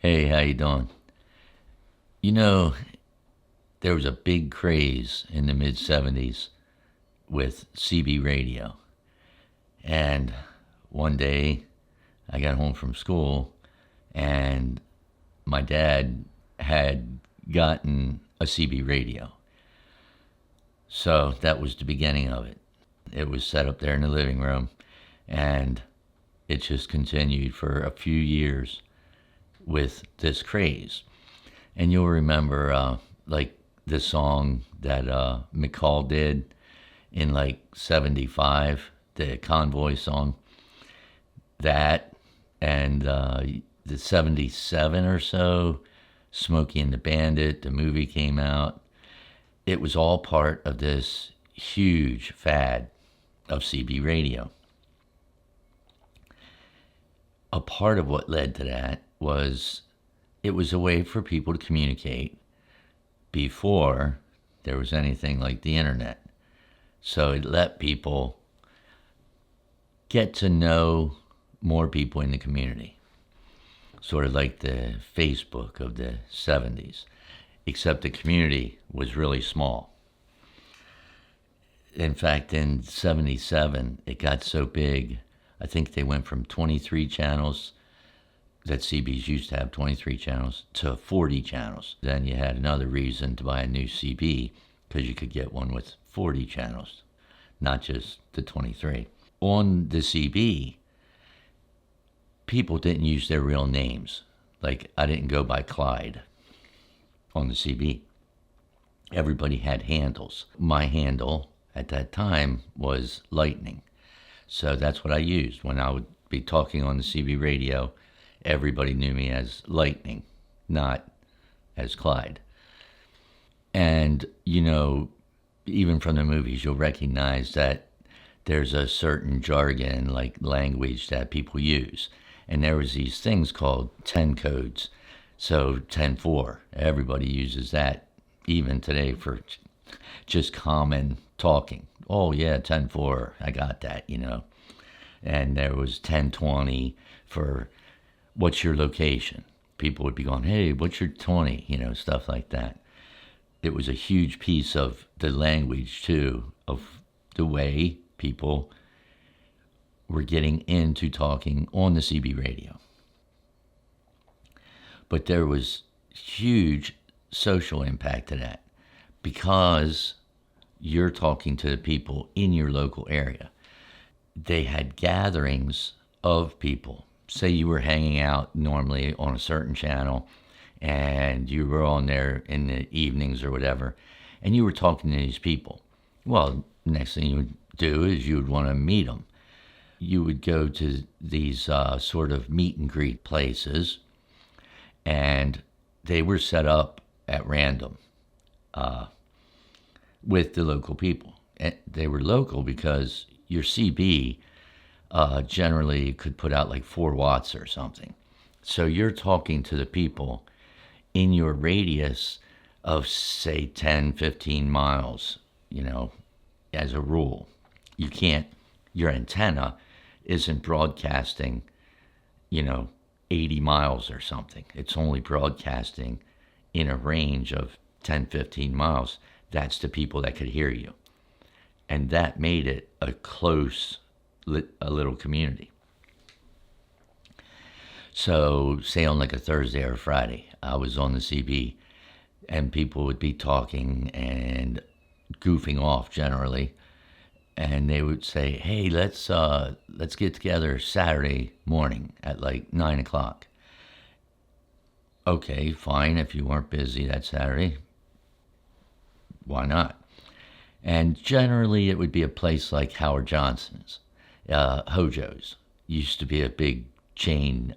Hey, how you doing? You know, there was a big craze in the mid 70s with CB radio. And one day I got home from school and my dad had gotten a CB radio. So that was the beginning of it. It was set up there in the living room and it just continued for a few years with this craze. And you'll remember, like this song that McCall did in like '75, the Convoy song. That and the '77 or so, Smokey and the Bandit, the movie came out. It was all part of this huge fad of CB radio. A part of what led to that was it was a way for people to communicate before there was anything like the internet. So it let people get to know more people in the community, sort of like the Facebook of the '70s, except the community was really small. In fact, in '77, it got so big, I think they went from 23 channels that CBs used to have 23 channels to 40 channels. Then you had another reason to buy a new CB because you could get one with 40 channels, not just the 23. On the CB, people didn't use their real names. Like, I didn't go by Clyde on the CB. Everybody had handles. My handle at that time was Lightning. So that's what I used. When I would be talking on the CB radio, everybody knew me as Lightning, not as Clyde. And, even from the movies, you'll recognize that there's a certain jargon, like language, that people use. And there was these things called 10 codes. So 10-4, everybody uses that even today for just common talking. Oh yeah, 10-4, I got that. And there was 10-20 for what's your location. People would be going, hey, what's your 20? Stuff like that. It was a huge piece of the language too, of the way people were getting into talking on the CB radio. But there was huge social impact to that because you're talking to the people in your local area. They had gatherings of people. Say you were hanging out normally on a certain channel and you were on there in the evenings or whatever, and you were talking to these people. Well, next thing you would do is you would want to meet them. You would go to these sort of meet and greet places, and they were set up at random with the local people. And they were local because your CB generally could put out like 4 watts or something. So you're talking to the people in your radius of, say, 10, 15 miles, as a rule. Your antenna isn't broadcasting, 80 miles or something. It's only broadcasting in a range of 10, 15 miles. That's the people that could hear you. And that made it a close, a little community. So, say on like a Thursday or Friday, I was on the CB, and people would be talking and goofing off generally, and they would say, "Hey, let's get together Saturday morning at like 9 o'clock." Okay, fine. If you weren't busy that Saturday, why not? And generally, it would be a place like Howard Johnson's, Hojo's. Used to be a big chain.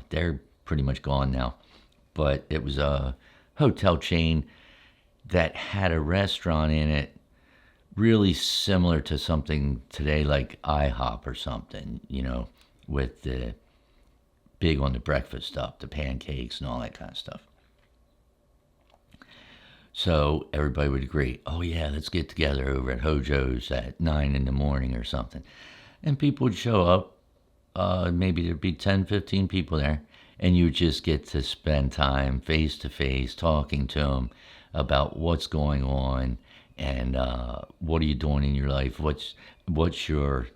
They're pretty much gone now, but it was a hotel chain that had a restaurant in it, really similar to something today like IHOP or something. With the big on the breakfast stuff, the pancakes and all that kind of stuff. So everybody would agree, oh yeah, let's get together over at Hojo's at 9 in the morning or something. And people would show up. Maybe there'd be 10, 15 people there. And you just get to spend time face to face talking to them about what's going on and what are you doing in your life. What's your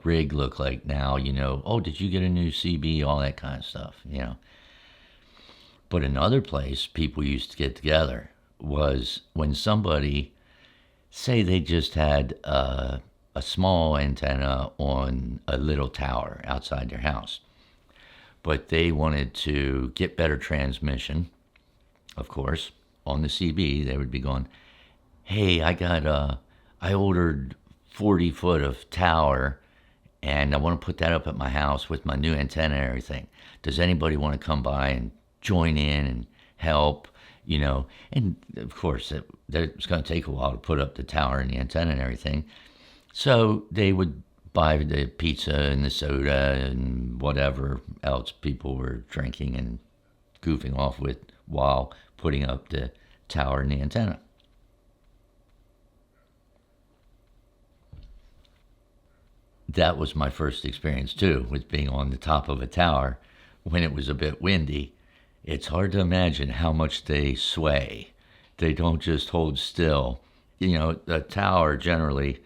rig look like now? Oh, did you get a new CB? All that kind of stuff. But another place people used to get together was when somebody, say they just had a small antenna on a little tower outside their house, but they wanted to get better transmission, of course, on the CB. They would be going, hey, I ordered 40 foot of tower and I want to put that up at my house with my new antenna and everything. Does anybody want to come by and join in and help? And of course, it's going to take a while to put up the tower and the antenna and everything. So they would buy the pizza and the soda and whatever else people were drinking and goofing off with while putting up the tower and the antenna. That was my first experience too, with being on the top of a tower when it was a bit windy. It's hard to imagine how much they sway. They don't just hold still. The tower generally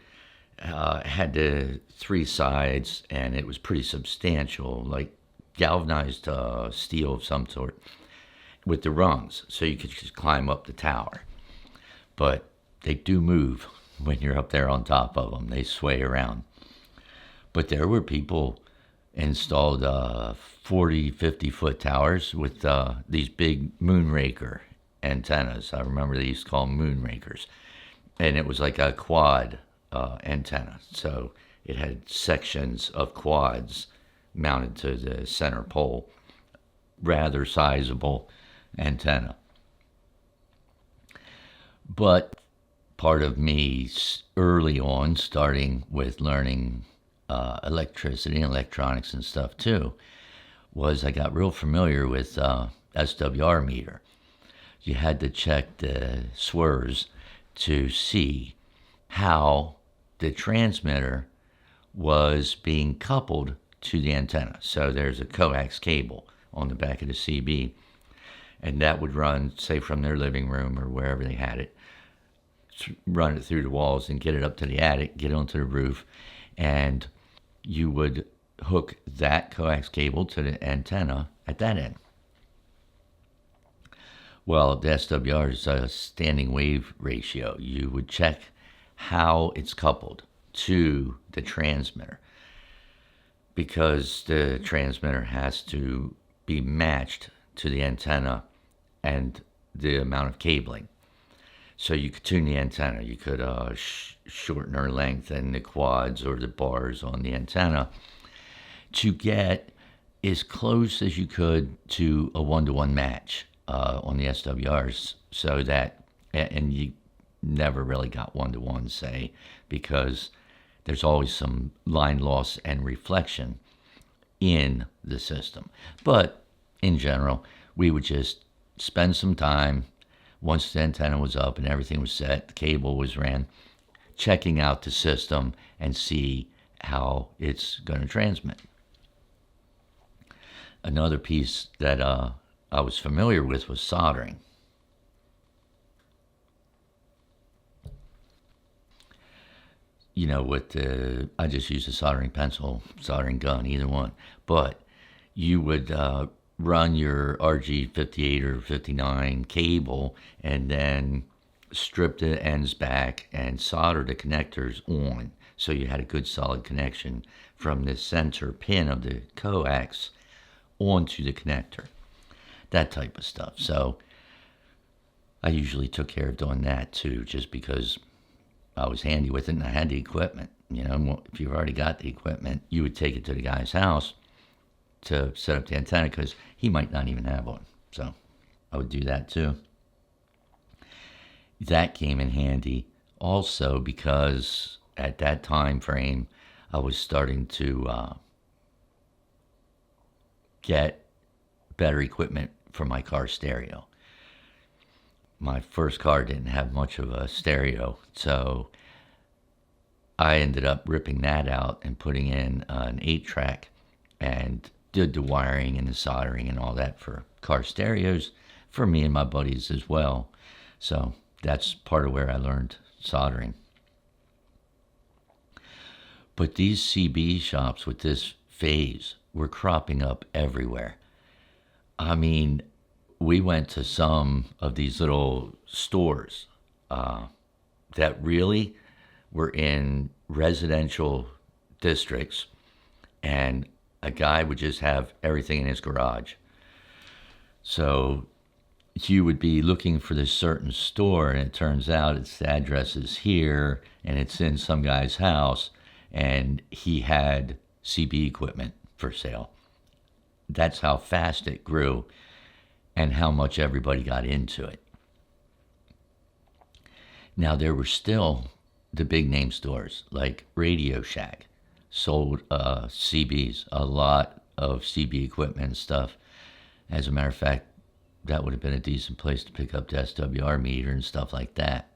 had the three sides, and it was pretty substantial, like galvanized steel of some sort, with the rungs, so you could just climb up the tower. But they do move when you're up there on top of them. They sway around. But there were people installed 40, 50-foot towers with these big moonraker antennas. I remember they used to call them moonrakers. And it was like a quad antenna. So it had sections of quads mounted to the center pole. Rather sizable antenna. But part of me early on, starting with learning electricity and electronics and stuff too, was I got real familiar with SWR meter. You had to check the swirls to see how the transmitter was being coupled to the antenna. So there's a coax cable on the back of the CB, and that would run, say, from their living room or wherever they had it, run it through the walls and get it up to the attic, get onto the roof, and you would hook that coax cable to the antenna at that end. Well, the SWR is a standing wave ratio. You would check how it's coupled to the transmitter, because the transmitter has to be matched to the antenna and the amount of cabling. So you could tune the antenna. You could shorten or lengthen the quads or the bars on the antenna to get as close as you could to a one-to-one match on the SWRs, so that, and you never really got one-to-one, say, because there's always some line loss and reflection in the system. But in general, we would just spend some time, once the antenna was up and everything was set, the cable was ran, checking out the system and see how it's going to transmit. Another piece that I was familiar with was soldering. I just used a soldering pencil, soldering gun, either one. But you would run your RG58 or 59 cable and then strip the ends back and solder the connectors on, so you had a good solid connection from the center pin of the coax onto the connector. That type of stuff. So I usually took care of doing that too, just because I was handy with it and I had the equipment. If you've already got the equipment, you would take it to the guy's house to set up the antenna, because he might not even have one. So I would do that too. That came in handy also because at that time frame, I was starting to get better equipment for my car stereo. My first car didn't have much of a stereo, so I ended up ripping that out and putting in an 8-track and did the wiring and the soldering and all that for car stereos for me and my buddies as well. So that's part of where I learned soldering. But these CB shops with this phase were cropping up everywhere. I mean, we went to some of these little stores that really were in residential districts, and a guy would just have everything in his garage. So you would be looking for this certain store, and it turns out its address is here, and it's in some guy's house, and he had CB equipment for sale. That's how fast it grew and how much everybody got into it. Now, there were still the big name stores like Radio Shack sold CBs, a lot of CB equipment and stuff. As a matter of fact, that would have been a decent place to pick up the SWR meter and stuff like that.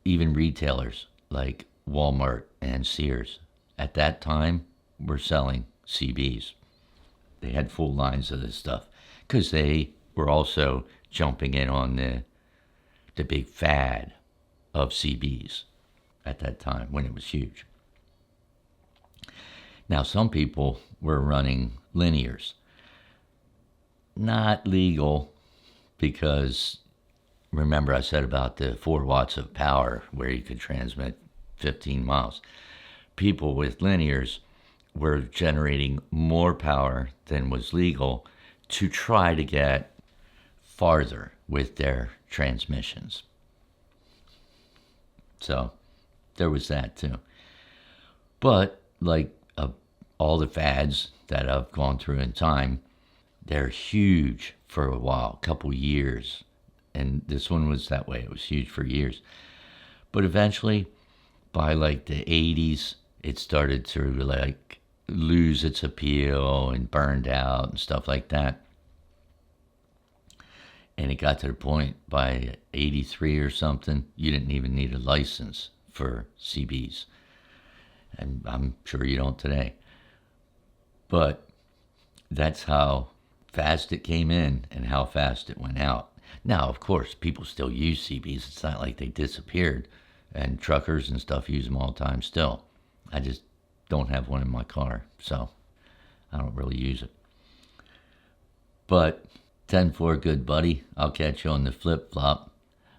Even retailers like Walmart and Sears at that time were selling CBs. They had full lines of this stuff because they were also jumping in on the big fad of CBs at that time when it was huge. Now, some people were running linears. Not legal because, remember I said about the 4 watts of power where you could transmit 15 miles. People with linears were generating more power than was legal to try to get farther with their transmissions. So there was that too. But like all the fads that I've gone through in time, they're huge for a while, a couple years. And this one was that way. It was huge for years. But eventually, by like the 80s, it started to like lose its appeal and burned out and stuff like that. And it got to the point by 83 or something, you didn't even need a license for CBs. And I'm sure you don't today. But that's how fast it came in and how fast it went out. Now, of course, people still use CBs. It's not like they disappeared. And truckers and stuff use them all the time still. I just don't have one in my car, so I don't really use it. But 10-4, good buddy. I'll catch you on the flip-flop.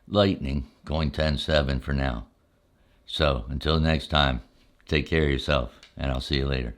Lightning, going 10-7 for now. So until next time, take care of yourself, and I'll see you later.